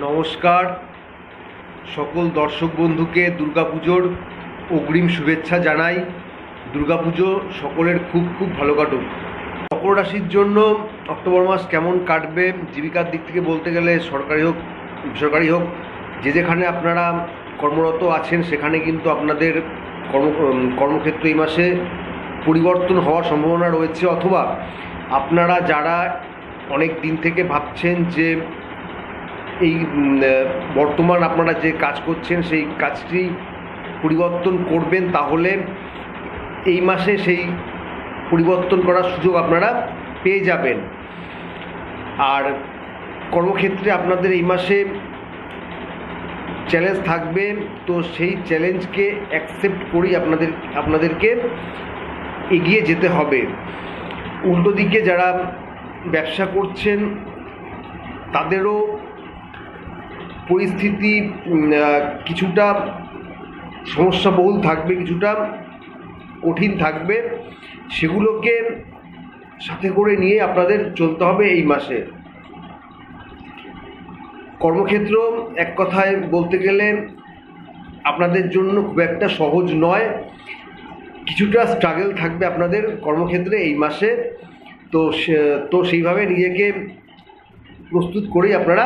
নমস্কার সকল দর্শক বন্ধুকে দুর্গাপুজোর অগ্রিম শুভেচ্ছা জানাই। দুর্গাপুজো সকলের খুব খুব ভালো কাটুক। মকর রাশির জন্য অক্টোবর মাস কেমন কাটবে, জীবিকার দিক থেকে বলতে গেলে সরকারি হোক বেসরকারি হোক, যেখানে আপনারা কর্মরত আছেন সেখানে কিন্তু আপনাদের কর্মক্ষেত্র এই মাসে পরিবর্তন হওয়ার সম্ভাবনা রয়েছে, অথবা আপনারা যারা অনেক দিন থেকে ভাবছেন যে এই বর্তমান আপনারা যে কাজ করছেন সেই কাজটি পরিবর্তন করবেন, তাহলে এই মাসে সেই পরিবর্তন করার সুযোগ আপনারা পেয়ে যাবেন। আর কর্মক্ষেত্রে আপনাদের এই মাসে চ্যালেঞ্জ থাকবে, তো সেই চ্যালেঞ্জকে অ্যাকসেপ্ট করেই আপনাদেরকে এগিয়ে যেতে হবে। উল্টো দিকে যারা ব্যবসা করছেন তাদেরও পরিস্থিতি কিছুটা সমস্যাবহুল থাকবে, কিছুটা কঠিন থাকবে, সেগুলোকে সাথে করে নিয়ে আপনাদের চলতে হবে এই মাসে। কর্মক্ষেত্র এক কথায় বলতে গেলে আপনাদের জন্য খুব একটা সহজ নয়, কিছুটা স্ট্রাগল থাকবে আপনাদের কর্মক্ষেত্রে এই মাসে। তো সেইভাবে নিজেকে প্রস্তুত করেই আপনারা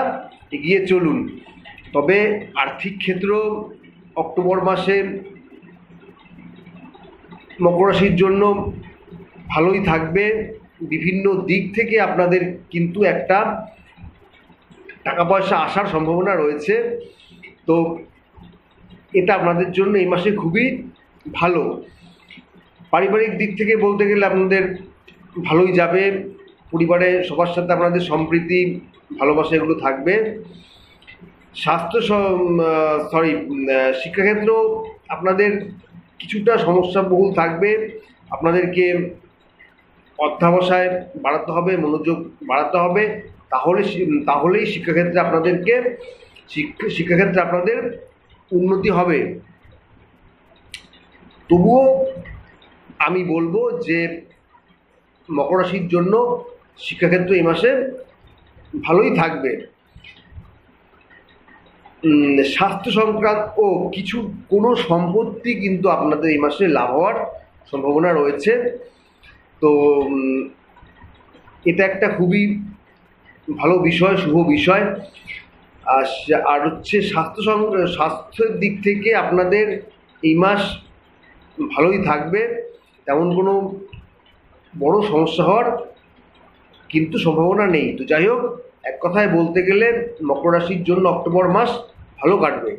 এগিয়ে চলুন। তবে আর্থিক ক্ষেত্র অক্টোবর মাসে মকর রাশির জন্য ভালোই থাকবে। বিভিন্ন দিক থেকে আপনাদের কিন্তু একটা টাকা পয়সা আসার সম্ভাবনা রয়েছে, তো এটা আপনাদের জন্য এই মাসে খুবই ভালো। পারিবারিক দিক থেকে বলতে গেলে আপনাদের ভালোই যাবে, পরিবারে সবার সাথে আপনাদের সম্প্রীতি ভালোবাসা এগুলো থাকবে। শিক্ষাক্ষেত্র আপনাদের কিছুটা সমস্যাবহুল থাকবে, আপনাদেরকে অধ্যবসায় বাড়াতে হবে, মনোযোগ বাড়াতে হবে, তাহলেই শিক্ষাক্ষেত্রে আপনাদের উন্নতি হবে। তবুও আমি বলবো যে মকর রাশির জন্য শিক্ষাক্ষেত্র এই মাসে ভালোই থাকবে। স্বাস্থ্য সংক্রান্ত কোনো সম্পত্তি কিন্তু আপনাদের এই মাসে লাভ হওয়ার সম্ভাবনা রয়েছে, তো এটা একটা খুবই ভালো বিষয়, শুভ বিষয়। আর হচ্ছে স্বাস্থ্যের দিক থেকে আপনাদের এই মাস ভালোই থাকবে, তেমন কোনো বড় সমস্যা হওয়ার কিন্তু সম্ভাবনা নেই। তো যাই হোক, এক কথায় বলতে গেলে মকর রাশির জন্য অক্টোবর মাস ভালো কাটবে।